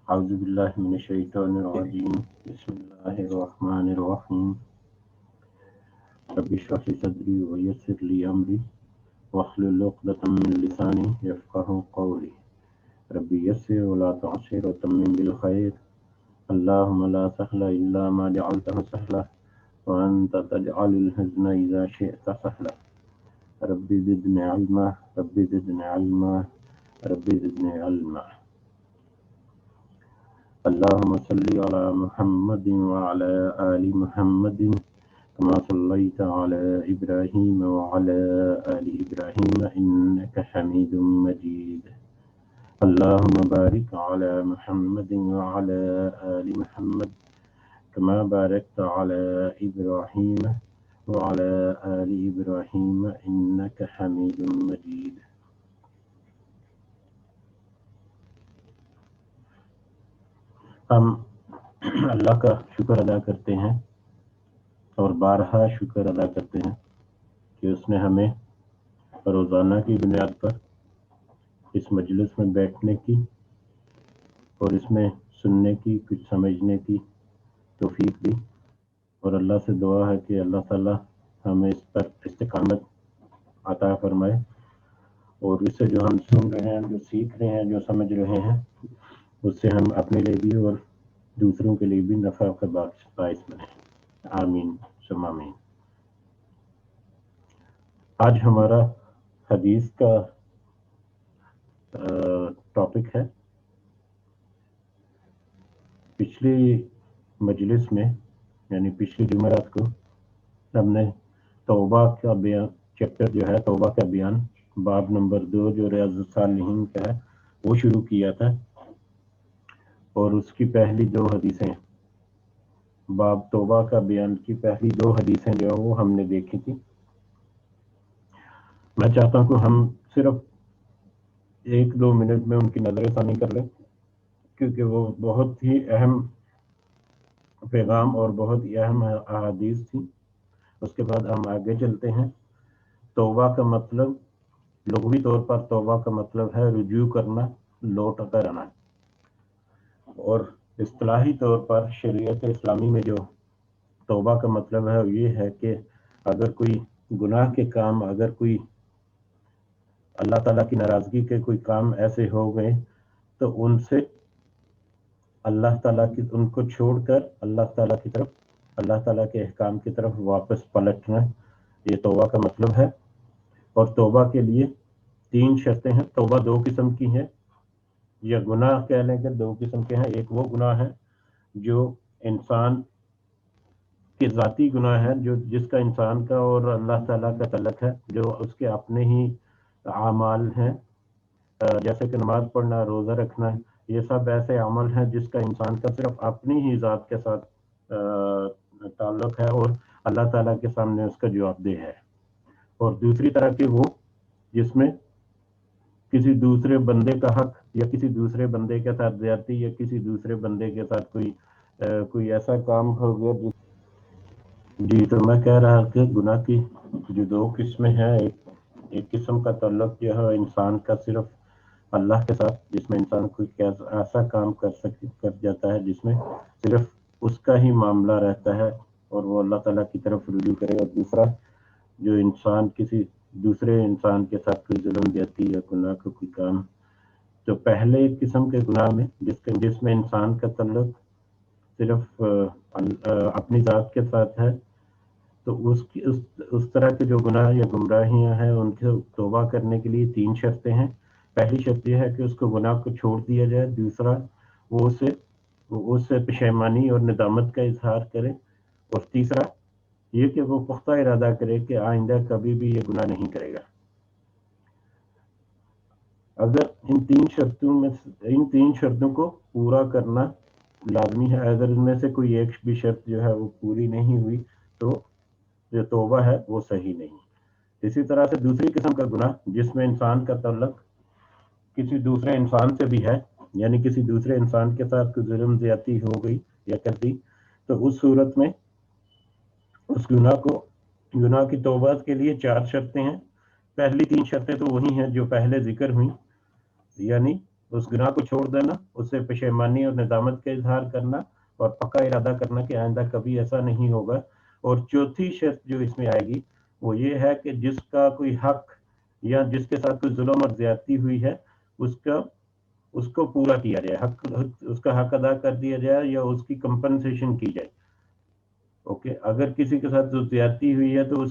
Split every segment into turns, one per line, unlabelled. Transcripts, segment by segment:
اعوذ باللہ من الشیطان الرجیم بسم اللہ الرحمن الرحیم رب اشرح لی صدری ویسر لی امری واحلل عقدۃ من لسانی یفقہوا قولی رب یسر ولا تعسر وتمم بالخیر اللهم لا سهل الا ما جعلته سهلا وانت تجعل الحزن اذا شئت سهلا رب زدنی علما رب زدنی علما رب زدنی علما اللهم صل على محمد وعلى آل محمد كما صليت على إبراهيم وعلى آل إبراهيم إنك حميد مجيد اللهم بارك على محمد وعلى آل محمد كما باركت على إبراهيم وعلى آل إبراهيم إنك حميد مجيد. ہم اللہ کا شکر ادا کرتے ہیں اور بارہا شکر ادا کرتے ہیں کہ اس نے ہمیں روزانہ کی بنیاد پر اس مجلس میں بیٹھنے کی اور اس میں سننے کی کچھ سمجھنے کی توفیق دی، اور اللہ سے دعا ہے کہ اللہ تعالیٰ ہمیں اس پر استقامت عطا فرمائے، اور اس سے جو ہم سن رہے ہیں، جو سیکھ رہے ہیں، جو سمجھ رہے ہیں، اس سے ہم اپنے لیے بھی اور دوسروں کے لیے بھی نفع کا باعث بنے. آمین ثم آمین. آج ہمارا حدیث کا ٹاپک ہے، پچھلی مجلس میں یعنی پچھلی جمعرات کو ہم نے توبہ کا بیان، چیپٹر جو ہے توبہ کا بیان، باب نمبر 2 جو ریاض الصالحین کا ہے وہ شروع کیا تھا، اور اس کی پہلی 2 حدیثیں، باب توبہ کا بیان کی پہلی 2 حدیثیں جو وہ ہم نے دیکھی تھی. میں چاہتا ہوں کہ ہم صرف 1-2 منٹ میں ان کی نظر ثانی کر لیں، کیونکہ وہ بہت ہی اہم پیغام اور بہت ہی اہم احادیث تھی. اس کے بعد ہم آگے چلتے ہیں. توبہ کا مطلب لغوی طور پر توبہ کا مطلب ہے رجوع کرنا، لوٹ کر آنا، اور اصطلاحی طور پر شریعت اسلامی میں جو توبہ کا مطلب ہے یہ ہے کہ اگر کوئی گناہ کے کام، اگر کوئی اللہ تعالیٰ کی ناراضگی کے کوئی کام ایسے ہو گئے تو ان سے اللہ تعالیٰ کی، ان کو چھوڑ کر اللہ تعالیٰ کی طرف، اللہ تعالیٰ کے احکام کی طرف واپس پلٹنا، یہ توبہ کا مطلب ہے. اور توبہ کے لیے 3 شرطیں ہیں. توبہ 2 قسم کی ہیں، یا گناہ کہہ لیں کہ 2 قسم کے ہیں. ایک وہ گناہ ہے جو انسان کے ذاتی گناہ ہے، جو جس کا انسان کا اور اللہ تعالیٰ کا تعلق ہے، جو اس کے اپنے ہی اعمال ہیں، جیسے کہ نماز پڑھنا، روزہ رکھنا، یہ سب ایسے عمل ہیں جس کا انسان کا صرف اپنی ہی ذات کے ساتھ تعلق ہے اور اللہ تعالیٰ کے سامنے اس کا جواب دہ ہے. اور دوسری طرح کے وہ جس میں کسی دوسرے بندے کا حق یا کسی دوسرے بندے کے ساتھ زیادتی یا کسی دوسرے بندے کے ساتھ کوئی ایسا کام ہو گیا جی. تو میں کہہ رہا کہ گناہ کی جو 2 قسمیں ہیں، ایک قسم کا تعلق جو ہے انسان کا صرف اللہ کے ساتھ، جس میں انسان کوئی ایسا کام کر جاتا ہے جس میں صرف اس کا ہی معاملہ رہتا ہے اور وہ اللہ تعالیٰ کی طرف رجوع کرے. اور دوسرا جو انسان کسی دوسرے انسان کے ساتھ کوئی ظلم زیادتی یا گناہ کا کوئی کام. تو پہلے قسم کے گناہ میں جس میں انسان کا تعلق صرف اپنی ذات کے ساتھ ہے، تو اس طرح کے جو گناہ یا گمراہیاں ہیں ان کے توبہ کرنے کے لیے 3 شرطیں ہیں. پہلی شرط یہ ہے کہ اس کو گناہ کو چھوڑ دیا جائے. دوسرا وہ اس سے پشیمانی اور ندامت کا اظہار کرے. اور تیسرا یہ کہ وہ پختہ ارادہ کرے کہ آئندہ کبھی بھی یہ گناہ نہیں کرے گا. اگر ان 3 شرطوں کو پورا کرنا لازمی ہے. اگر ان میں سے کوئی ایک بھی شرط جو ہے وہ پوری نہیں ہوئی تو جو توبہ ہے وہ صحیح نہیں. اسی طرح سے دوسری قسم کا گناہ جس میں انسان کا تعلق کسی دوسرے انسان سے بھی ہے، یعنی کسی دوسرے انسان کے ساتھ کوئی ظلم زیادتی ہو گئی یا کر دی، تو اس صورت میں اس گناہ کی توبہ کے لیے 4 شرطیں ہیں. پہلی 3 شرطیں تو وہی ہیں جو پہلے ذکر ہوئیں، یعنی उस गुनाह को छोड़ देना, उससे पशेमानी और नदामत का इजहार करना और पक्का इरादा करना कि आइंदा कभी ऐसा नहीं होगा। और चौथी शर्त जो इसमें आएगी वो ये है कि जिसका कोई हक या जिसके साथ कोई जुल्म और ज्यादती हुई है उसको पूरा किया जाए, उसका हक अदा कर दिया जाए या उसकी कंपनसेशन की जाए। ओके, अगर किसी के साथ जो ज्यादती हुई है तो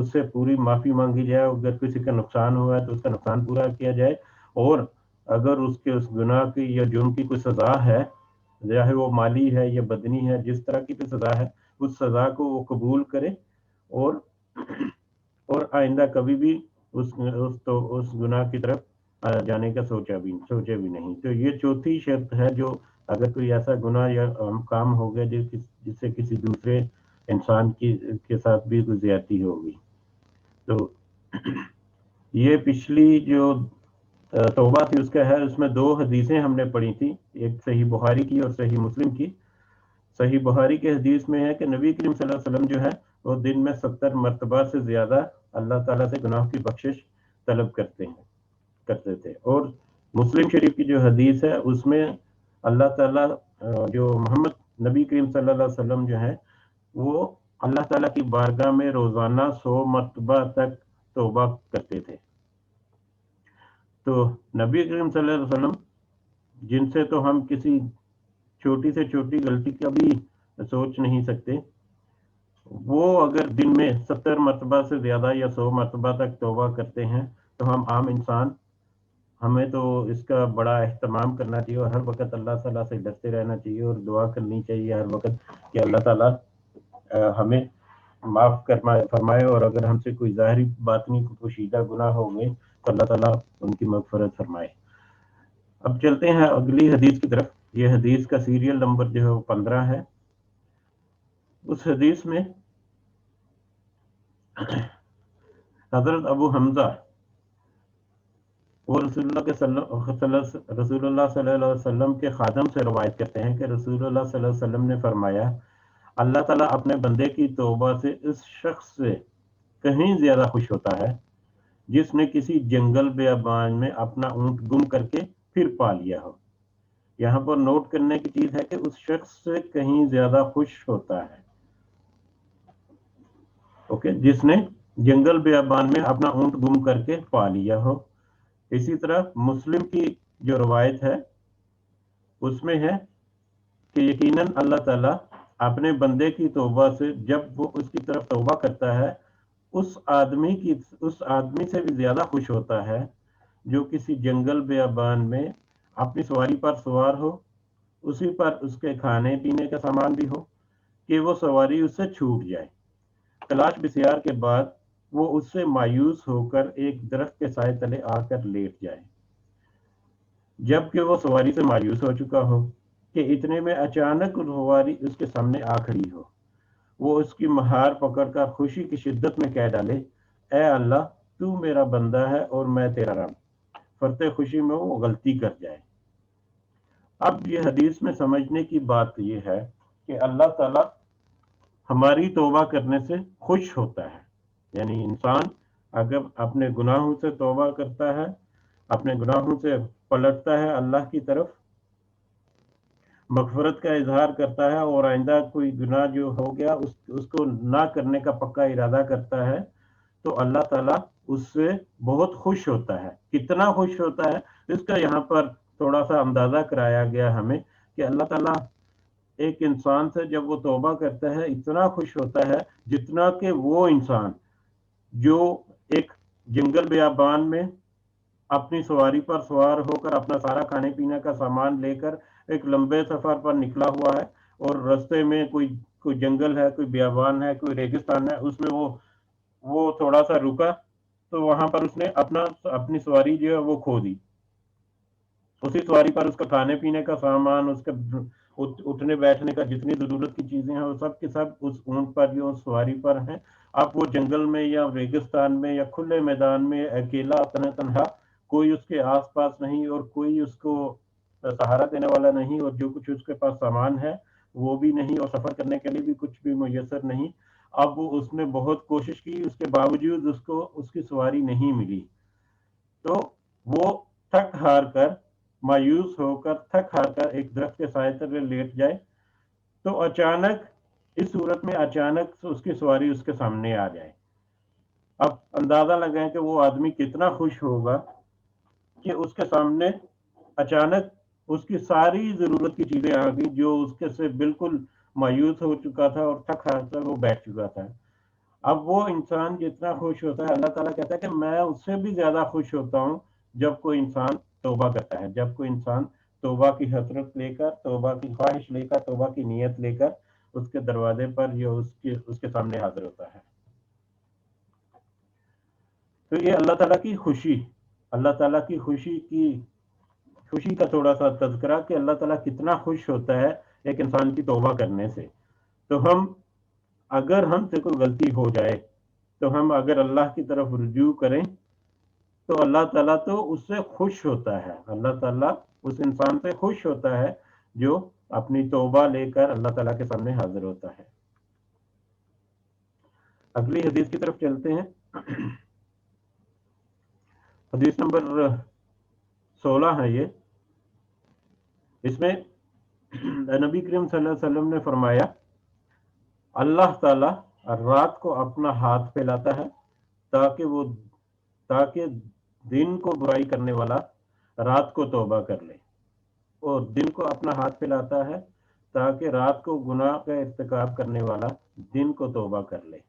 उससे पूरी माफी मांगी जाए, अगर किसी का नुकसान हुआ है तो उसका नुकसान पूरा किया जाए, और अगर उसके उस गुनाह की या जुर्म की कोई सजा है, चाहे वो माली है या बदनी है, जिस तरह की भी सजा है उस सजा को वो कबूल करे और आइंदा कभी भी उस गुनाह की तरफ जाने का सोचे भी नहीं। तो ये चौथी शर्त है, जो अगर कोई ऐसा गुनाह या काम हो गया जिससे किसी दूसरे इंसान के साथ भी कोई ज्यादती होगी। तो ये पिछली जो तौबा थी उसका है, उसमें 2 हदीसें हमने पढ़ी थी, एक सही बुखारी की और सही मुस्लिम की। सही बुखारी के हदीस में है कि नबी करीम सल्लल्लाहु अलैहि वसल्लम जो है वो दिन में 70 मरतबा से ज्यादा अल्लाह ताला से गुनाह की बख्शिश तलब करते थे। और मुस्लिम शरीफ की जो हदीस है उसमें अल्लाह ताला जो मोहम्मद नबी करीम सल्लल्लाहु अलैहि वसल्लम जो है वो अल्लाह ताला की बारगाह में रोजाना 100 मरतबा तक तौबा करते थे। तो नबी करीम सल्लल्लाहु अलैहि वसल्लम, जिनसे तो हम किसी छोटी से छोटी गलती का भी सोच नहीं सकते, वो अगर दिन में 70 मरतबा से ज्यादा या 100 मरतबा तक तौबा करते हैं तो हम आम इंसान, हमें तो इसका बड़ा एहतमाम करना चाहिए और हर वक्त अल्लाह ताला से डरते रहना चाहिए और दुआ करनी चाहिए हर वक्त कि अल्लाह ताला हमें माफ फरमाए, और अगर हमसे कोई ज़ाहिरी बातनी पोशीदा गुनाह हो गए तो अल्लाह ताला उनकी मगफरत फरमाए। अब चलते हैं अगली हदीस की तरफ। ये हदीस का सीरियल नंबर जो है वो 15 है। उस हदीस में हजरत अबू हमजा वो रसूलुल्लाह सल्लल्लाहु अलैहि वसल्लम के खादम से रवायत करते हैं कि रसूलुल्लाह सल्लल्लाहु अलैहि वसल्लम ने फरमाया, अल्लाह ताला अपने बंदे की तौबा से इस शख्स से कहीं ज्यादा खुश होता है जिसने किसी जंगल बेअबान में अपना ऊंट गुम करके फिर पा लिया हो। यहाँ पर नोट करने की चीज है कि उस शख्स से कहीं ज्यादा खुश होता है। ओके, जिसने जंगल बेअबान में अपना ऊंट गुम करके पा लिया हो। इसी तरह मुस्लिम की जो रवायत है उसमें है कि यकीनन अल्लाह ताला अपने बंदे की तौबा से, जब वो उसकी तरफ तौबा करता है, उस आदमी से भी ज्यादा खुश होता है जो किसी जंगल बेअबान में अपनी सवारी पर सवार हो, उसी पर उसके खाने पीने का सामान भी हो, कि वो सवारी उससे छूट जाए। तलाश बिस्यार के बाद वो उससे मायूस होकर एक दरख्त के साए तले आकर लेट जाए, जबकि वो सवारी से मायूस हो चुका हो कि इतने में अचानक सवारी उसके सामने आ खड़ी हो। वो उसकी महार पकड़कर खुशी की शिद्दत में कह डाले, ए अल्लाह, तू मेरा बंदा है और मैं तेरा रब। फरते खुशी में वो गलती कर जाए। अब ये हदीस में समझने की बात ये है कि अल्लाह ताला हमारी तौबा करने से खुश होता है। यानी इंसान अगर अपने गुनाहों से तौबा करता है, अपने गुनाहों से पलटता है अल्लाह की तरफ, मगफरत का इजहार करता है और आइंदा कोई गुनाह जो हो गया उसको ना करने का पक्का इरादा करता है, तो अल्लाह ताला उससे बहुत खुश होता है। कितना खुश होता है इसका यहाँ पर थोड़ा सा अंदाजा कराया गया हमें कि अल्लाह ताला एक इंसान से जब वो तौबा करता है इतना खुश होता है जितना कि वो इंसान जो एक जंगल बेआबान में अपनी सवारी पर सवार होकर अपना सारा खाने पीने का सामान लेकर एक लंबे सफर पर निकला हुआ है, और रास्ते में कोई जंगल है, कोई बियाबान है, कोई रेगिस्तान है, उसमें वो थोड़ा सा रुका तो वहां पर उसने अपनी सवारी जो है वो खो दी। उसी सवारी पर उसका खाने पीने का सामान, उसका उठने बैठने का जितनी जरूरत की चीजें हैं वो सब के सब उस ऊंट पर जो सवारी पर हैं। अब वो जंगल में या रेगिस्तान में या खुले मैदान में अकेला तन्हा, कोई उसके आसपास नहीं और कोई उसको सहारा देने वाला नहीं, और जो कुछ उसके पास सामान है वो भी नहीं, और सफर करने के लिए भी कुछ भी मुयसर नहीं। अब उसने बहुत कोशिश की, उसके बावजूद उसको उसकी सवारी नहीं मिली, तो वो थक हार कर मायूस होकर थक हार कर एक दरख्त के साए तले लेट जाए तो अचानक, इस सूरत में अचानक उसकी सवारी उसके सामने आ जाए। अब अंदाजा लगाएं कि वो आदमी कितना खुश होगा कि उसके सामने अचानक उसकी सारी जरूरत की चीजें आ गई, जो उसके से बिल्कुल मायूस हो चुका था और थक हार कर वो बैठ चुका था। अब वो इंसान जितना खुश होता है, अल्लाह ताला कहता है कि मैं उससे भी ज्यादा खुश होता हूँ जब कोई इंसान तौबा करता है, जब कोई इंसान तौबा की हसरत लेकर, तौबा की ख्वाहिश लेकर, तौबा की नीयत लेकर उसके दरवाजे पर या उसके सामने हाजिर होता है। तो ये अल्लाह ताला की खुशी, अल्लाह ताला की खुशी का थोड़ा सा तज़किरा कि अल्लाह ताला कितना खुश होता है एक इंसान की तौबा करने से। तो हम, अगर हमसे कोई गलती हो जाए तो हम अगर अल्लाह की तरफ रुजू करें तो अल्लाह ताला तो उससे खुश होता है, अल्लाह ताला उस इंसान से खुश होता है जो अपनी तौबा लेकर अल्लाह ताला के सामने हाजिर होता है। अगली हदीस की तरफ चलते हैं। हदीस नंबर 16 है ये। इसमें नबी करीम सल्लल्लाहु अलैहि वसल्लम ने फरमाया, अल्लाह ताला रात को अपना हाथ फैलाता है ताकि दिन को बुराई करने वाला रात को तौबा कर ले, और दिन को अपना हाथ फैलाता है ताकि रात को गुनाह का इर्तिकाब करने वाला दिन को तौबा कर ले।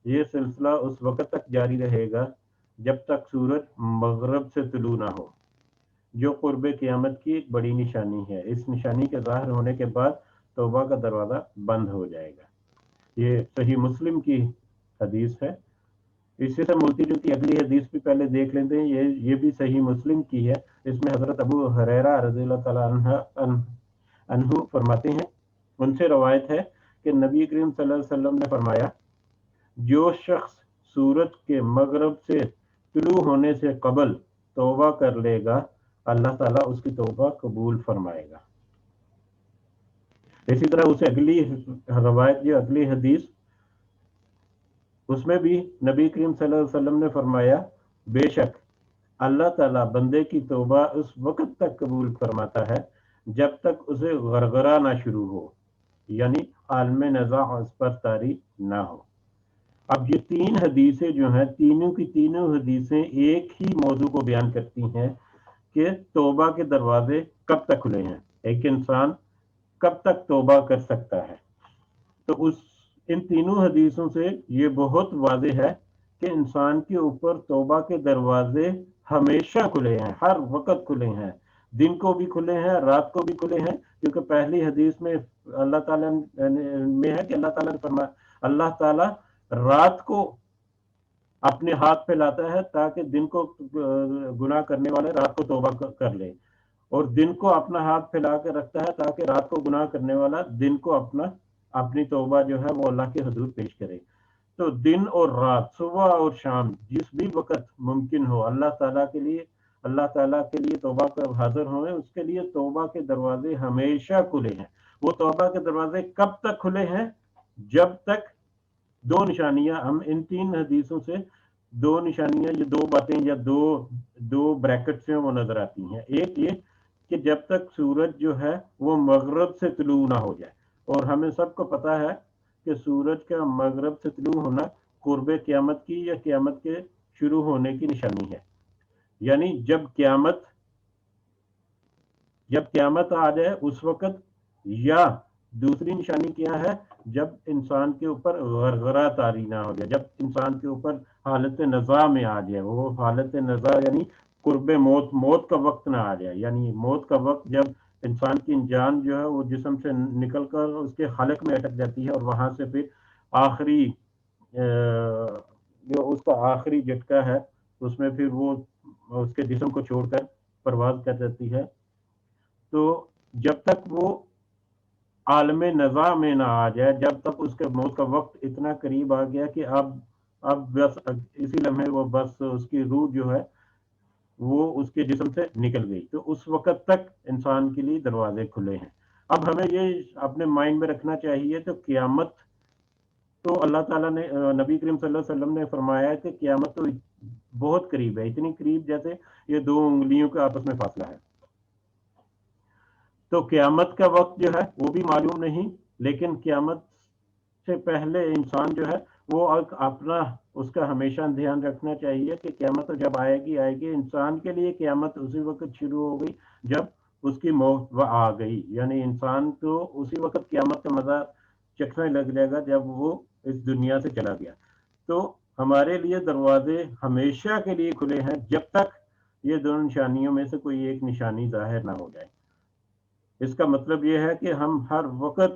ये सिलसिला उस वक्त तक जारी रहेगा जब तक सूरज मगरब से तुलू ना हो, जो कुर्ब क़यामत की एक बड़ी निशानी है। इस निशानी के ज़ाहिर होने के बाद तौबा का दरवाज़ा बंद हो जाएगा। ये सही मुस्लिम की हदीस है। इससे से मिलती जुलती अगली हदीस भी पहले देख लेते हैं। ये भी सही मुस्लिम की है। इसमें हजरत अबू हुरैरा रज़ियल्लाहु तआला अन्हु फरमाते हैं, उनसे रवायत है कि नबी करीम सल्लल्लाहु अलैहि वसल्लम ने फरमाया, जो शख्स सूरज के मगरब से तुलू होने से कबल तौबा कर लेगा, अल्लाह ताला उसकी तौबा कबूल फरमाएगा। इसी तरह उसे अगली रवायत, जो अगली हदीस, उसमें भी नबी करीम सल्लल्लाहु अलैहि वसल्लम ने फरमाया, बेशक अल्लाह ताला बंदे की तौबा उस वक्त तक कबूल फरमाता है जब तक उसे गरगरा ना शुरू हो, यानी आलम नज़ा उस पर तारी ना हो। अब ये तीन हदीसें जो हैं, तीनों की तीनों हदीसें एक ही मौजू को बयान करती हैं कि तौबा के दरवाजे कब तक खुले हैं, एक इंसान कब तक तौबा कर सकता है। तो इन तीनों हदीसों से ये बहुत वाज़े है कि इंसान के ऊपर तौबा के दरवाजे हमेशा खुले हैं, हर वक्त खुले हैं, दिन को भी खुले हैं, रात को भी खुले हैं। क्योंकि पहली हदीस में अल्लाह ताला में है कि अल्लाह ताला रात को अपने हाथ फैलाता है ताकि दिन को गुनाह करने वाले रात को तौबा कर ले, और दिन को अपना हाथ फैला कर रखता है ताकि रात को गुनाह करने वाला दिन को अपनी तौबा जो है वो अल्लाह के हुजूर पेश करे। तो दिन और रात, सुबह और शाम, जिस भी वक्त मुमकिन हो अल्लाह ताला के लिए तौबा कर हाजिर हों, उसके लिए तौबा के दरवाजे हमेशा खुले हैं। वो तौबा के दरवाजे कब तक खुले हैं? जब तक दो निशानियां, हम इन तीन हदीसों से दो निशानियां, ये दो बातें या दो ब्रैकेट से वो नजर आती हैं। एक ये कि जब तक सूरज जो है वो मगरब से तुलू ना हो जाए, और हमें सबको पता है कि सूरज का मगरब से तुलू होना कुर्ब क़यामत की या क़यामत के शुरू होने की निशानी है। यानी जब क़यामत आ जाए उस वक्त, या दूसरी निशानी क्या है, जब इंसान के ऊपर गरगरा तारी ना हो जाए, जब इंसान के ऊपर हालत नज़ा में आ जाए। वो हालत नज़ा यानी कुर्ब मौत का वक्त ना आ जाए, यानी मौत का वक्त जब इंसान की जान जो है वो जिस्म से निकल कर उसके हलक में अटक जाती है, और वहां से फिर आखिरी जो उसका आखिरी झटका है उसमें फिर वो उसके जिस्म को छोड़कर परवाज कर जाती है। तो जब तक वो आलम नज़ा में ना आ जाए, जब तक उसके मौत का वक्त इतना करीब आ गया कि अब बस इसी लम्हे वो बस उसकी रूह जो है वो उसके जिस्म से निकल गई, तो उस वक्त तक इंसान के लिए दरवाजे खुले हैं। अब हमें ये अपने माइंड में रखना चाहिए, तो क़यामत तो अल्लाह ताला ने, नबी करीम सल्लल्लाहु अलैहि वसल्लम ने फरमाया कि क़यामत तो बहुत करीब है, इतनी करीब जैसे ये दो उंगलियों का आपस में फासला है। تو قیامت کا وقت جو ہے وہ بھی معلوم نہیں، لیکن قیامت سے پہلے انسان جو ہے وہ اپنا اس کا ہمیشہ دھیان رکھنا چاہیے کہ قیامت جب آئے گی انسان کے لیے قیامت اسی وقت شروع ہو گئی جب اس کی موت آ گئی، یعنی انسان کو اسی وقت قیامت کا مزہ چکھنے لگ جائے گا جب وہ اس دنیا سے چلا گیا۔ تو ہمارے لیے دروازے ہمیشہ کے لیے کھلے ہیں جب تک یہ دونوں نشانیوں میں سے کوئی ایک نشانی ظاہر نہ ہو جائے۔ اس کا مطلب یہ ہے کہ ہم ہر وقت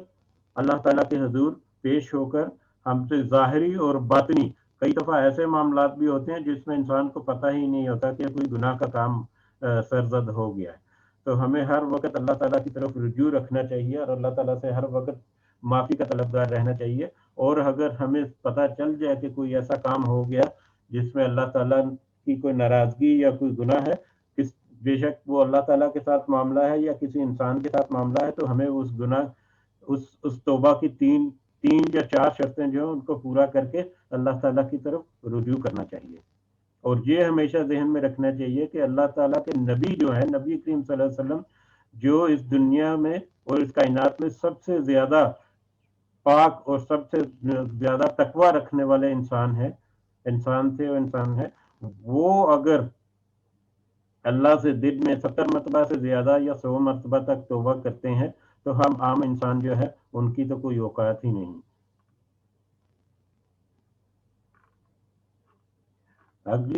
اللہ تعالیٰ کے حضور پیش ہو کر ہم سے ظاہری اور باطنی، کئی دفعہ ایسے معاملات بھی ہوتے ہیں جس میں انسان کو پتہ ہی نہیں ہوتا کہ کوئی گناہ کا کام سرزد ہو گیا ہے، تو ہمیں ہر وقت اللہ تعالیٰ کی طرف رجوع رکھنا چاہیے اور اللہ تعالیٰ سے ہر وقت معافی کا طلبگار رہنا چاہیے۔ اور اگر ہمیں پتہ چل جائے کہ کوئی ایسا کام ہو گیا جس میں اللہ تعالیٰ کی کوئی ناراضگی یا کوئی گناہ ہے، بے شک وہ اللہ تعالیٰ کے ساتھ معاملہ ہے یا کسی انسان کے ساتھ معاملہ ہے، تو ہمیں اس گناہ اس توبہ کی تین یا چار شرطیں جو ہیں ان کو پورا کر کے اللہ تعالیٰ کی طرف رجوع کرنا چاہیے۔ اور یہ ہمیشہ ذہن میں رکھنا چاہیے کہ اللہ تعالیٰ کے نبی جو ہے، نبی کریم صلی اللہ علیہ وسلم، جو اس دنیا میں اور اس کائنات میں سب سے زیادہ پاک اور سب سے زیادہ تقوی رکھنے والے انسان ہے، وہ اگر اللہ سے دن میں 70 مرتبہ سے زیادہ یا 100 مرتبہ تک توبہ کرتے ہیں تو ہم عام انسان جو ہے ان کی تو کوئی اوقات ہی نہیں۔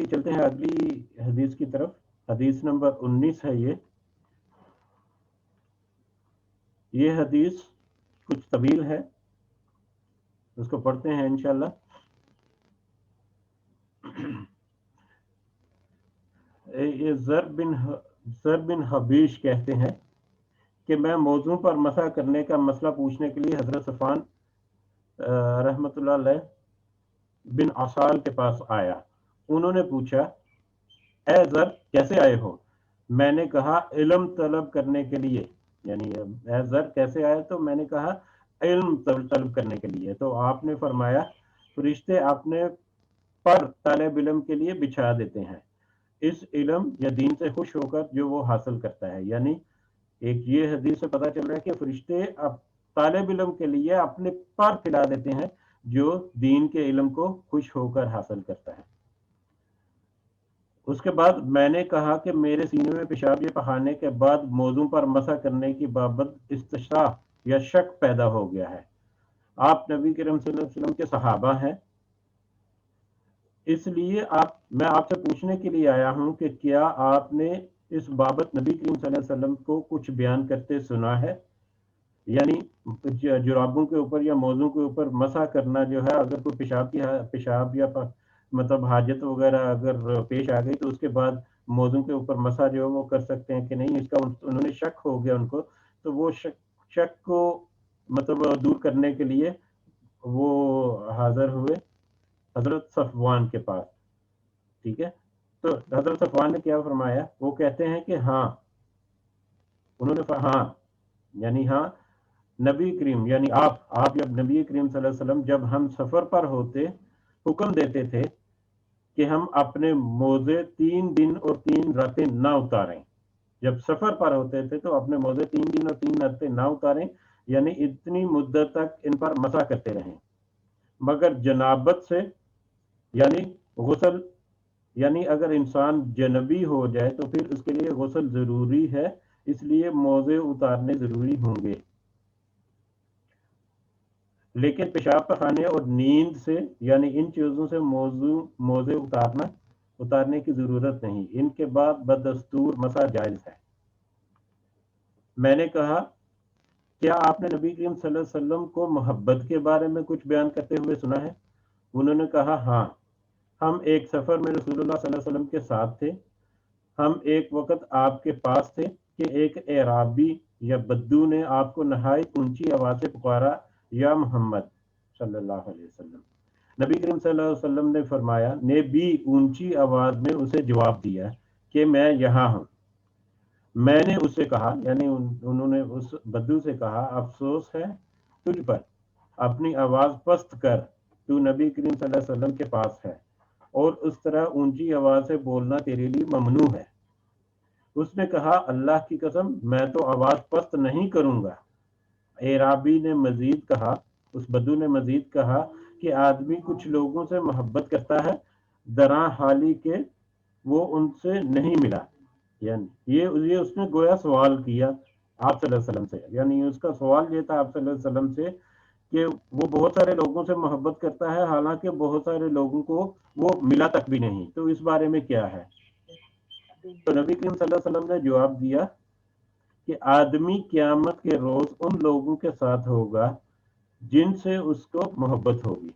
چلتے ہیں اگلی حدیث کی طرف۔ حدیث نمبر 19 ہے یہ حدیث کچھ طویل ہے، اس کو پڑھتے ہیں انشاءاللہ۔ یہ زر بن حبیش کہتے ہیں کہ میں موضوع پر مسح کرنے کا مسئلہ پوچھنے کے لیے حضرت صفوان رحمۃ اللہ علیہ بن عسال کے پاس آیا۔ انہوں نے پوچھا، اے زر کیسے آئے ہو؟ میں نے کہا علم طلب کرنے کے لیے، یعنی اے زر کیسے آئے؟ تو میں نے کہا علم طلب کرنے کے لیے۔ تو آپ نے فرمایا فرشتے اپنے پر طالب علم کے لیے بچھا دیتے ہیں اس علم یا دین سے خوش ہو کر جو وہ حاصل کرتا ہے۔ یعنی ایک یہ حدیث سے پتہ چل رہا ہے کہ فرشتے اب طالب علم کے لیے اپنے پر پھیلا دیتے ہیں جو دین کے علم کو خوش ہو کر حاصل کرتا ہے۔ اس کے بعد میں نے کہا کہ میرے سینے میں پیشاب یہ بہانے کے بعد موضوع پر مسح کرنے کی بابت استشراء یا شک پیدا ہو گیا ہے۔ آپ نبی کریم صلی اللہ علیہ وسلم کے صحابہ ہیں، اس لیے میں آپ سے پوچھنے کے لیے آیا ہوں کہ کیا آپ نے اس بابت نبی کریم صلی اللہ علیہ وسلم کو کچھ بیان کرتے سنا ہے؟ یعنی جرابوں کے اوپر یا موضوع کے اوپر مسح کرنا جو ہے، اگر کوئی پیشاب یا مطلب حاجت وغیرہ اگر پیش آ گئی تو اس کے بعد موضوع کے اوپر مسح جو ہے وہ کر سکتے ہیں کہ نہیں، اس کا انہوں نے شک ہو گیا ان کو، تو وہ شک کو مطلب دور کرنے کے لیے وہ حاضر ہوئے حضرت صفوان کے پاس۔ ٹھیک ہے، تو حضرت صفوان نے کیا فرمایا؟ وہ کہتے ہیں کہ ہاں، انہوں نے ہاں یعنی ہاں نبی کریم یعنی آپ جب نبی کریم صلی اللہ علیہ وسلم جب ہم سفر پر ہوتے حکم دیتے تھے کہ ہم اپنے موزے 3 دن اور 3 راتیں نہ اتاریں۔ جب سفر پر ہوتے تھے تو اپنے موزے 3 دن اور 3 راتیں نہ اتاریں، یعنی اتنی مدت تک ان پر مسح کرتے رہیں، مگر جنابت سے یعنی غسل، یعنی اگر انسان جنبی ہو جائے تو پھر اس کے لیے غسل ضروری ہے، اس لیے موزے اتارنے ضروری ہوں گے، لیکن پیشاب پخانے اور نیند سے یعنی ان چیزوں سے موزے اتارنے کی ضرورت نہیں، ان کے بعد بدستور مسح جائز ہے۔ میں نے کہا کیا آپ نے نبی کریم صلی اللہ علیہ وسلم کو محبت کے بارے میں کچھ بیان کرتے ہوئے سنا ہے؟ انہوں نے کہا ہاں، ہم ایک سفر میں رسول اللہ صلی اللہ علیہ وسلم کے ساتھ تھے، ہم ایک وقت آپ کے پاس تھے کہ ایک اعرابی یا بدو نے آپ کو نہایت اونچی آواز سے پکارا، یا محمد صلی اللہ علیہ وسلم۔ نبی کریم صلی اللہ علیہ وسلم نے فرمایا نے بھی اونچی آواز میں اسے جواب دیا کہ میں یہاں ہوں۔ میں نے اس سے کہا، یعنی انہوں نے اس بدو سے کہا، افسوس ہے تجھ پر، اپنی آواز پست کر، تو نبی کریم صلی اللہ علیہ وسلم کے پاس ہے اور اس طرح اونچی آواز سے بولنا تیرے لیے ممنوع ہے۔ उसने कहा, अल्लाह की कसम मैं तो आवाज पस्त नहीं करूंगा। एराबी ने मजीद कहा, उस बद्दू ने मजीद कहा कि आदमी कुछ लोगों से मोहब्बत करता है दरा हाली के वो उनसे नहीं मिला। यानी ये उसने गोया सवाल किया आप सल्लल्लाहु अलैहि वसल्लम से, यानी उसका सवाल ये था आप सल्लल्लाहु अलैहि वसल्लम से कि वो बहुत सारे लोगों से मोहब्बत करता है, हालांकि बहुत सारे लोगों को वो मिला तक भी नहीं, तो इस बारे में क्या है? तो नबी करीम सल्लल्लाहु अलैहि वसल्लम ने जवाब दिया कि आदमी क़यामत के रोज उन लोगों के साथ होगा जिनसे उसको मोहब्बत होगी।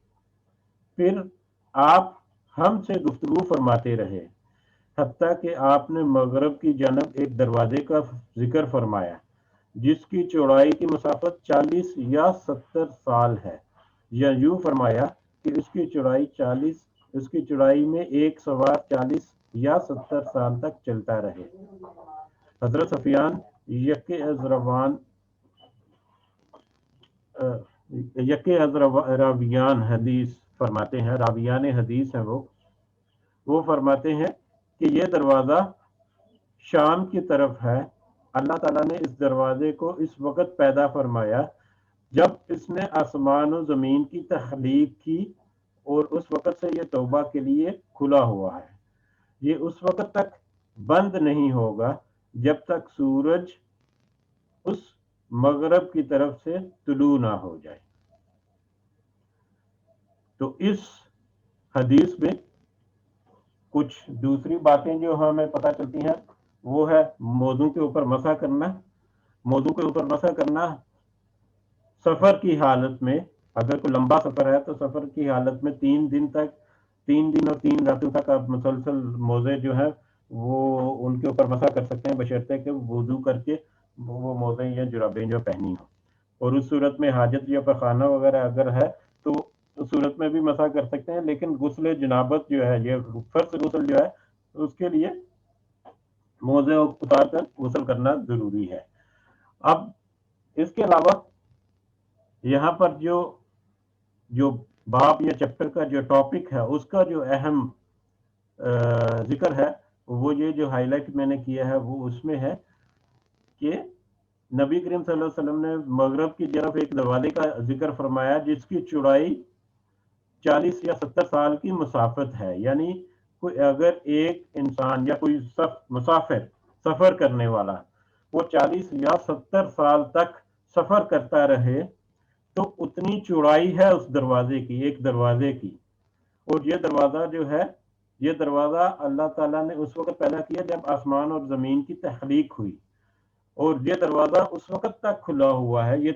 फिर आप हमसे गुफ्तगू फरमाते रहे हत्ता कि आपने मगरब की जानब एक दरवाजे का जिक्र फरमाया जिसकी चौड़ाई की मसाफत 40 या 70 साल है, या यूं फरमाया कि उसकी चौड़ाई में एक सवार 40 या 70 साल तक चलता रहे। हजरत सफियान यके रावियान हदीस फरमाते हैं, रावियान हदीस हैं वो फरमाते हैं कि ये दरवाज़ा शाम की तरफ है। अल्लाह ताला ने इस दरवाजे को इस वक्त पैदा फरमाया जब इसने आसमान और ज़मीन की तख्लीक की, और उस वक्त से ये तौबा के लिए खुला हुआ है। ये उस वक्त तक बंद नहीं होगा जब तक सूरज उस मगरब की तरफ से तुलू ना हो जाए। तो इस हदीस में कुछ दूसरी बातें जो हमें पता चलती हैं वो है मौजू के ऊपर मसा करना, सफर की हालत में, अगर कोई लंबा सफर है तो सफर की हालत में 3 दिन और 3 रातों तक आप मुसलसल मोजे जो है वो उनके ऊपर मसा कर सकते हैं, बशर्ते कि वुजू करके वो मोजे या जुराबें जो पहनी हो। और उस सूरत में हाजत या पखाना वगैरह अगर है तो उस सूरत में भी मसा कर सकते हैं, लेकिन गुस्ल जनाबत जो है, ये फर्ज गुस्ल जो है, उसके लिए मोजे उतार कर गुस्ल करना जरूरी है। अब इसके अलावा यहाँ पर जो बाब या चैप्टर का जो टॉपिक है उसका जो अहम जिक्र है वो ये जो हाईलाइट मैंने किया है वो उसमें है कि नबी करीम सल्लल्लाहु अलैहि वसल्लम ने मगरब की तरफ एक दरवाजे का जिक्र फरमाया जिसकी चौड़ाई 40 या 70 साल की मुसाफत है। यानी कोई अगर एक इंसान या कोई मुसाफिर सफर करने वाला वो 40 या 70 साल तक सफर करता रहे तो उतनी चौड़ाई है उस दरवाजे की, एक दरवाजे की। और ये दरवाजा जो है, ये दरवाजा अल्लाह ताला ने उस वक्त पैदा किया जब आसमान और जमीन की तख्लीक हुई, और ये दरवाजा उस वक्त तक खुला हुआ है। ये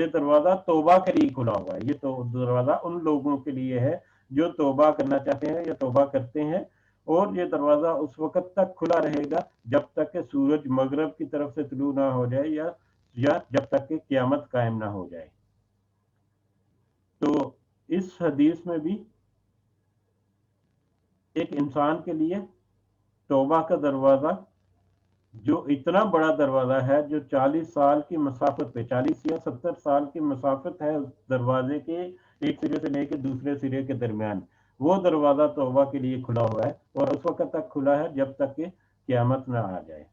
दरवाजा तौबा के लिए खुला हुआ है। ये तो दरवाजा उन लोगों के लिए है जो तौबा करना चाहते हैं या तौबा करते हैं, और ये दरवाजा उस वक्त तक खुला रहेगा जब तक कि सूरज मगरब की तरफ से तुलू ना हो जाए या जब तक कि क़यामत कायम ना हो जाए। तो इस हदीस में भी एक इंसान के लिए तौबा का दरवाजा, जो इतना बड़ा दरवाजा है, जो 40 साल की मसाफत पे, 40 या 70 साल की मसाफत है उस दरवाजे के एक सिरे से लेकर दूसरे सिरे के दरमियान, वो दरवाजा तौबा के लिए खुला हुआ है, और उस वक्त तक खुला है जब तक कि क़यामत ना आ जाए।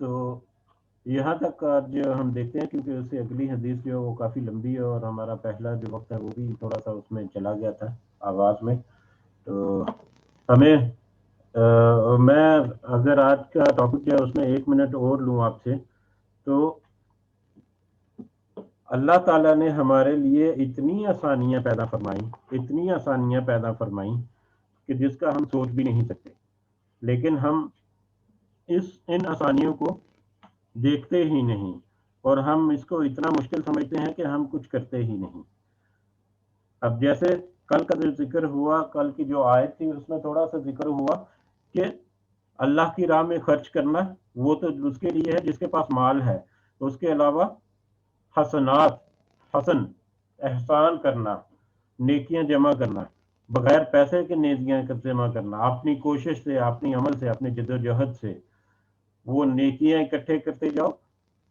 तो यहाँ तक आज हम देखते हैं, क्योंकि उससे अगली हदीस जो है वो काफ़ी लंबी है और हमारा पहला जो वक्त है वो भी थोड़ा सा उसमें चला गया था आवाज़ में। तो हमें मैं अगर आज का टॉपिक जो है उसमें 1 मिनट और लूँ आपसे, तो अल्लाह ताला ने हमारे लिए इतनी आसानियाँ पैदा फरमाई कि जिसका हम सोच भी नहीं सकते, लेकिन हम इन आसानियों को देखते ही नहीं, और हम इसको इतना मुश्किल समझते हैं कि हम कुछ करते ही नहीं। अब जैसे कल का जो जिक्र हुआ, कल की जो आयत थी उसमें थोड़ा सा जिक्र हुआ कि अल्लाह की राह में खर्च करना वो तो उसके लिए है जिसके पास माल है। तो उसके अलावा हसन एहसान करना, नेकियां जमा करना, बगैर पैसे के नेकियां जमा करना, अपनी कोशिश से, अपनी अमल से, अपनी जद्दोजहद से वो नेकियां इकट्ठे करते जाओ।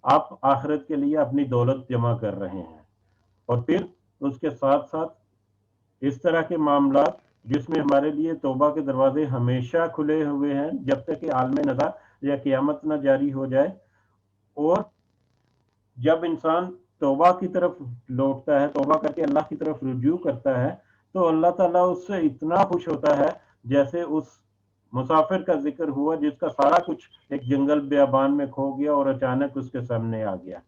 आप आखिरत के लिए अपनी दौलत जमा कर रहे हैं। اور پھر उसके साथ साथ इस तरह के मामलात जिसमें हमारे लिए तौबा के दरवाजे हमेशा खुले हुए हैं जब तक कि आलम नज़ा या क़यामत न जारी हो जाए। और जब इंसान तौबा की तरफ लौटता है, तौबा करके अल्लाह की तरफ रुजू करता है, तो अल्लाह ताला उससे इतना खुश होता है जैसे उस मुसाफिर का जिक्र हुआ जिसका सारा कुछ एक जंगल बियाबान में खो गया और अचानक उसके सामने आ गया।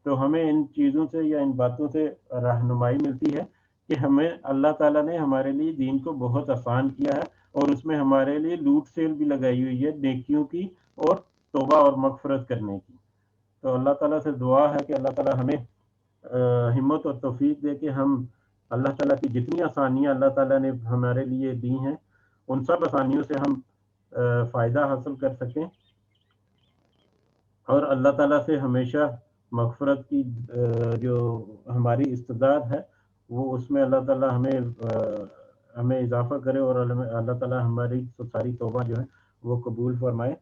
तो हमें इन चीज़ों से या इन बातों से रहनुमाई मिलती है कि हमें अल्लाह ताला ने हमारे लिए दीन को बहुत आसान किया है और उसमें हमारे लिए लूट सेल भी लगाई हुई है नेकियों की और तौबा और मगफरत करने की। तो अल्लाह ताला से दुआ है कि अल्लाह ताला हमें हिम्मत और तौफीक दे कि हम अल्लाह ताला की जितनी आसानियाँ अल्लाह ताला ने हमारे लिए दी हैं उन सब आसानियों से हम फ़ायदा हासिल कर सकें और अल्लाह ताला से हमेशा मगफरत की जो हमारी इस्तिदाद है वो उसमें अल्लाह ताला हमें इजाफा करे और अल्लाह ताला हमारी सारी तौबा जो है वो कबूल फरमाए।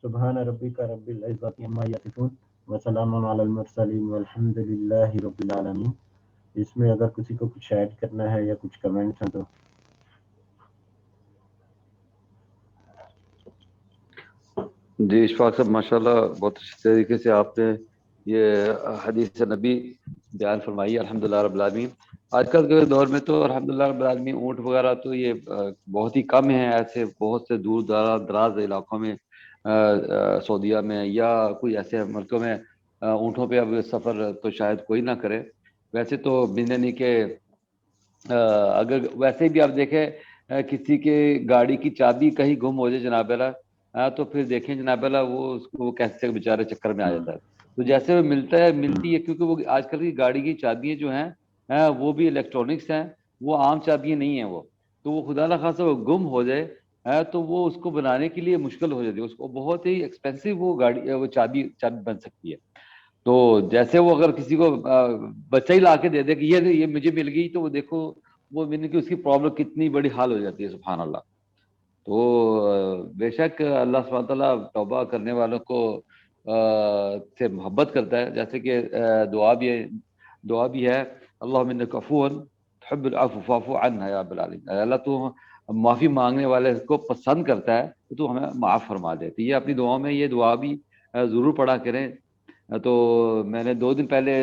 सुबहान रब्बिका रब्बिल इज्जति अम्मा यसिफून व सलामुन अलल मुरसलीन वल्हम्दुलिल्लाहि रब्बिल आलमीन। इसमें अगर किसी को कुछ ऐड करना है या कुछ कमेंट्स हैं तो
जी इशफाक साहब माशाल्लाह बहुत अच्छे तरीके से आपने ये हदीस नबी बयान फरमाई अल्हम्दुलिल्लाह रब्बिल आलमीन। आजकल के दौर में तो अल्हम्दुलिल्लाह रब्बिल आलमीन ऊँट वगैरह तो ये बहुत ही कम है। ऐसे बहुत से दूर दराज इलाकों में सऊदीया में या कोई ऐसे मुल्कों में ऊँटों पे अब सफ़र तो शायद कोई ना करे। वैसे तो बिजननी के अगर वैसे भी आप देखें किसी के गाड़ी की चाबी कहीं गुम हो जाए जनाब अल्लाह तो फिर देखें जनाब अल्लाह वो कैसे बेचारे चक्कर में आ जाता है। तो जैसे वो मिलती है क्योंकि वो आजकल की गाड़ी की चाबियां जो हैं वो भी इलेक्ट्रॉनिक्स हैं, वो आम चाबियां नहीं हैं वो। तो वो खुदा ना खासा वो गुम हो जाए तो वो उसको बनाने के लिए मुश्किल हो जाती है, उसको बहुत ही एक्सपेंसिव वो गाड़ी वो चाबी बन सकती है। तो जैसे वो अगर किसी को बच्चा ही ला के दे दे कि ये मुझे मिल गई तो वो देखो वो मिलने की उसकी प्रॉब्लम कितनी बड़ी हाल हो जाती है सुभान अल्लाह। तो बेशक अल्लाह सुब्हान तआला तौबा करने वालों को से मोहब्बत करता है। जैसे कि दुआ भी है अल्लाहुम्मा इन्नका अफ़ुव्वुन तुहिब्बुल अफ़्व फ़अफ़ु अन्ना या रब्बल आलमीन। अल्लाह तू माफ़ी मांगने वाले को पसंद करता है तो तू हमें माफ़ फरमा दे। तो ये अपनी दुआओं में ये दुआ भी ज़रूर पढ़ा करें। तो मैंने 2 दिन पहले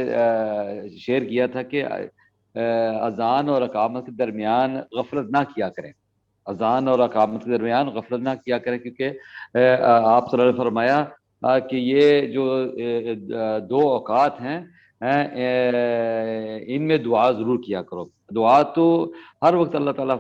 शेयर किया था कि अज़ान और अकामत के दरमियान गफलत ना किया करें। अज़ान और अकामत के दरमियान गफलत ना किया करें क्योंकि आप सल्लल्लाहु अलैहि वसल्लम ने फरमाया कि ये जो 2 औकात हैं इनमें दुआ ज़रूर किया करो। दुआ तो हर वक्त अल्लाह ताला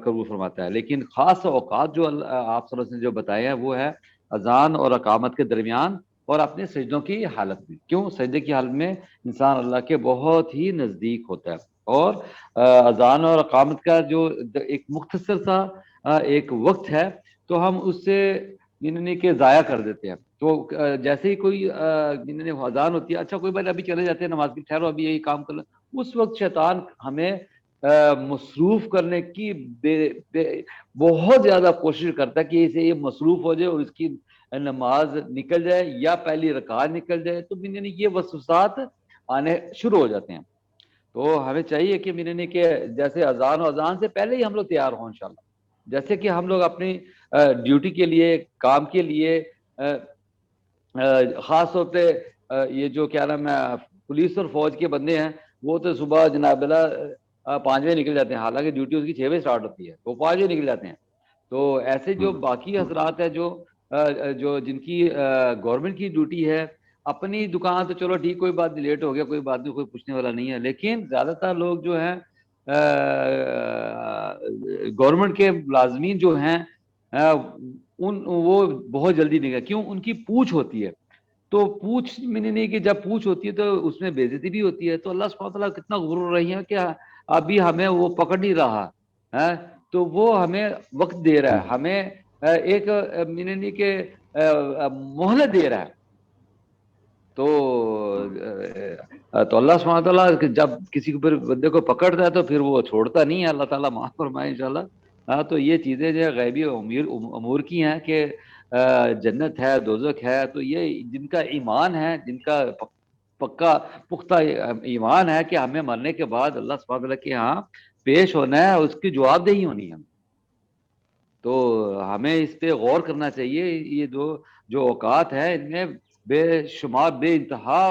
कबूल फरमाता है, लेकिन ख़ास औकात जो आप सल्लल्लाहु अलैहि वसल्लम ने जो बताए हैं वो है अज़ान और अकामत के दरमियान और अपने सजदों की हालत में। क्यों? सजदे की हालत में इंसान अल्लाह के बहुत ही नज़दीक होता है। और अज़ान और अकामत का जो एक मुख्तसर सा एक वक्त है तो हम उससे यानी कि ज़ाया कर देते हैं। तो जैसे ही कोई अज़ान होती है, अच्छा कोई बात अभी चले जाते हैं नमाज की, ठहरो अभी यही काम कर लो, उस वक्त शैतान हमें मसरूफ़ करने की बहुत ज़्यादा कोशिश करता है कि इसे ये मसरूफ़ हो जाए और इसकी नमाज निकल जाए या पहली रकात निकल जाए। तो यानी ये वसवसात आने शुरू हो जाते हैं। तो हमें चाहिए कि यानी कि जैसे अज़ान से पहले ही हम लोग तैयार हों इंशाल्लाह। जैसे कि हम लोग अपनी ड्यूटी के लिए, काम के लिए ख़ास तौर पे ये जो क्या नाम है पुलिस और फौज के बंदे हैं वो तो सुबह जनाब 5 बजे निकल जाते हैं, हालांकि ड्यूटी उसकी 6 बजे स्टार्ट होती है, वो 5 बजे निकल जाते हैं। तो ऐसे जो बाकी हजरात है जो जिनकी गवर्नमेंट की ड्यूटी है, अपनी दुकान तो चलो ठीक कोई बात नहीं, लेट हो गया कोई बात नहीं, कोई पूछने वाला नहीं है, लेकिन ज्यादातर लोग जो हैं गवर्नमेंट के मुलाजमीन जो हैं उन वो बहुत जल्दी निकल, क्यों? उनकी पूछ होती है। तो पूछ मैंने नहीं कि जब पूछ होती है तो उसमें बेइज्जती भी होती है। तो अल्लाह सुब्हानहू व तआला कितना गुरूर रही है कि अभी हमें वो पकड़ नहीं रहा है, तो वो हमें वक्त दे रहा है, हमें एक मैंने नहीं कि मोहलत दे रहा है। तो अल्लाह सुब्हानहू व तआला जब किसी के ऊपर बंदे को पकड़ता है तो फिर वो छोड़ता नहीं है। अल्लाह ताला माफ फरमाए इंशाल्लाह। हाँ, तो ये चीजें जो है गैबी अमूर की हैं कि जन्नत है, दोजख है, तो ये जिनका ईमान है, जिनका پکا پختہ ایمان ہے کہ ہمیں مرنے کے بعد اللہ سبحانہ وتعالیٰ کے ہاں پیش ہونا ہے، اس کی جواب دہی ہونی ہے. تو ہمیں اس پہ غور کرنا چاہیے. یہ جو اوقات ہے ان میں بے شمار بے انتہا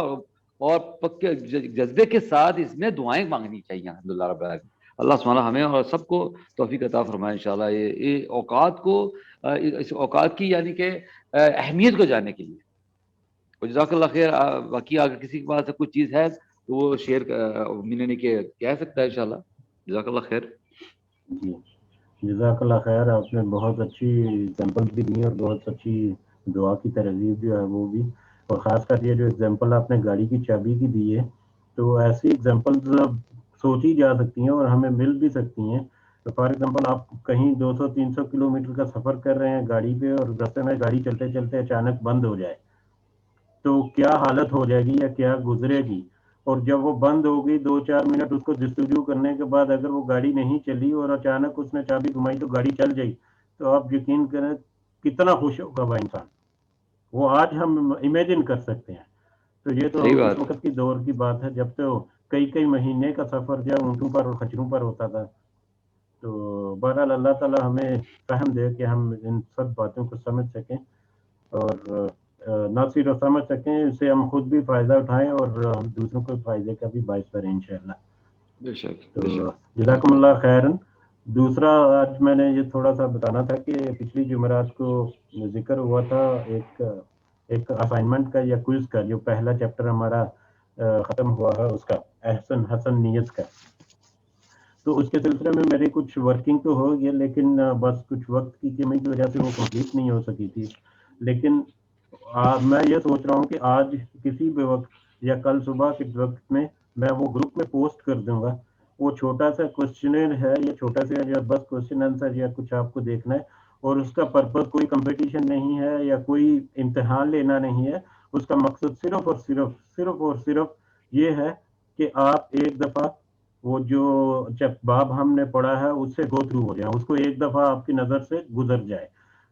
اور پکے جذبے کے ساتھ اس میں دعائیں مانگنی چاہیے. الحمدللہ رب العالمین. اللہ سبحانہ ہمیں اور سب کو توفیق عطا فرمائے انشاءاللہ یہ اوقات کو، اس اوقات کی یعنی کہ اہمیت کو جاننے کے لیے. جزاک اللہ خیر. باقی اگر کسی کے پاس کچھ چیز ہے تو وہ شیئر ملنے کے کہہ سکتا ہے انشاءاللہ. جزاک اللہ خیر.
جی جزاک اللہ خیر. آپ نے بہت اچھی ایگزامپل بھی دی اور بہت اچھی دعا کی ترغیب جو ہے وہ بھی، اور خاص کر یہ جو ایگزامپل آپ نے گاڑی کی چابی کی دی ہے، تو ایسی ایگزامپل سوچی جا سکتی ہیں اور ہمیں مل بھی سکتی ہیں. تو فار ایگزامپل آپ کہیں 200-300 کلومیٹر کا سفر کر رہے ہیں گاڑی پہ، اور راستے میں گاڑی چلتے چلتے اچانک بند ہو جائے تو کیا حالت ہو جائے گی یا کیا گزرے گی. اور جب وہ بند ہو گئی 2-4 منٹ اس کو جستجو کرنے کے بعد اگر وہ گاڑی نہیں چلی اور اچانک اس نے چابی گھمائی تو گاڑی چل جائی، تو آپ یقین کریں کتنا خوش ہوگا وہ انسان. وہ آج ہم امیجن کر سکتے ہیں. تو یہ تو
صحیح
اس
بات.
وقت کی دور کی بات ہے جب تو کئی مہینے کا سفر جو اونٹوں پر اور خچروں پر ہوتا تھا. تو بہرحال اللہ تعالی ہمیں فہم دے کہ ہم ان سب باتوں کو سمجھ سکیں، اور نہ صرف سمجھ سکیں، اس سے ہم خود بھی فائدہ اٹھائیں اور دوسروں کو فائدے کا بھی باعث کریں انشاءاللہ.
بے شک
تو
بے شک.
جزاکم اللہ خیرن. دوسرا آج میں نے یہ تھوڑا سا بتانا تھا کہ پچھلی جمعرات کو ذکر ہوا تھا ایک اسائنمنٹ کا یا کوئز کا، جو پہلا چیپٹر ہمارا ختم ہوا ہے اس کا، حسن نیت کا. تو اس کے سلسلے میں میری کچھ ورکنگ تو ہو گیا، لیکن بس کچھ وقت کی کمی کی وجہ سے وہ کمپلیٹ نہیں ہو سکی تھی. لیکن میں یہ سوچ رہا ہوں کہ آج کسی بھی وقت یا کل صبح کے وقت میں وہ گروپ میں پوسٹ کر دوں گا. وہ چھوٹا سا کوشچنر ہے یا چھوٹا سا یا بس کوشچن آنسر یا کچھ آپ کو دیکھنا ہے، اور اس کا پرپز کوئی کمپٹیشن نہیں ہے یا کوئی امتحان لینا نہیں ہے. اس کا مقصد صرف اور صرف یہ ہے کہ آپ ایک دفعہ وہ جو باب ہم نے پڑھا ہے اس سے گو تھرو ہو جائے، اس کو ایک دفعہ آپ کی نظر سے گزر جائے،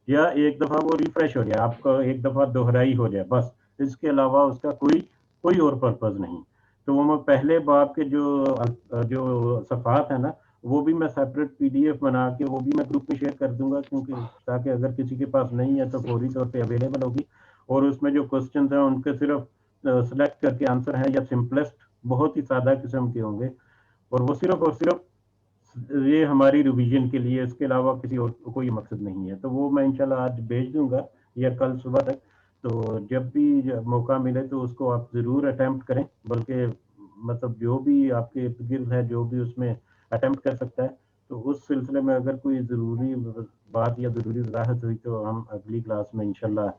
یا ایک دفعہ وہ ریفریش ہو جائے، آپ کا ایک دفعہ دہرائی ہو جائے بس. اس کے علاوہ اس کا کوئی اور پرپز نہیں. تو وہ میں پہلے باب کے جو صفحات ہیں نا، وہ بھی میں سیپریٹ PDF بنا کے وہ بھی میں گروپ میں شیئر کر دوں گا، کیونکہ تاکہ اگر کسی کے پاس نہیں ہے تو فوری طور پہ اویلیبل ہوگی. اور اس میں جو کوسچنز ہیں ان کے صرف سلیکٹ کر کے آنسر ہیں یا سمپلسٹ بہت ہی سادہ قسم کے ہوں گے، اور وہ صرف یہ ہماری ریویژن کے لیے، اس کے علاوہ کسی اور کوئی مقصد نہیں ہے. تو وہ میں انشاءاللہ آج بھیج دوں گا یا کل صبح تک. تو جب بھی موقع ملے تو اس کو آپ ضرور اٹیمپٹ کریں، بلکہ مطلب جو بھی آپ کے ارد گرد ہے جو بھی اس میں اٹیمپٹ کر سکتا ہے. تو اس سلسلے میں اگر کوئی ضروری بات یا ضروری وضاحت ہوئی تو ہم اگلی کلاس میں انشاءاللہ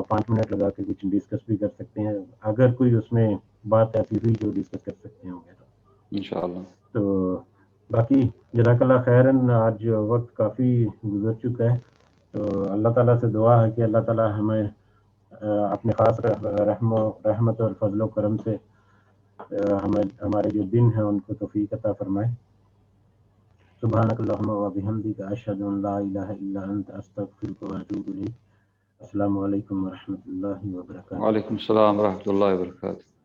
5 منٹ لگا کے کچھ ڈسکس بھی کر سکتے ہیں، اگر کوئی اس میں بات ایسی ہوئی جو ڈسکس کر سکتے ہوں گے تو
انشاءاللہ.
تو باقی جزاک اللہ خیرن. آج وقت کافی گزر چکا ہے، تو اللہ تعالیٰ سے دعا ہے کہ اللہ تعالیٰ ہمیں اپنے خاص رحمت اور فضل و کرم سے ہمارے جو دن ہیں ان کو توفیق عطا فرمائے. سبحانک اللہم و بحمدک اشہد ان لا الہ الا انت استغفرک و اتوب الیک. السلام علیکم ورحمۃ اللہ وبرکاتہ.
وعلیکم السلام ورحمۃ اللہ وبرکاتہ.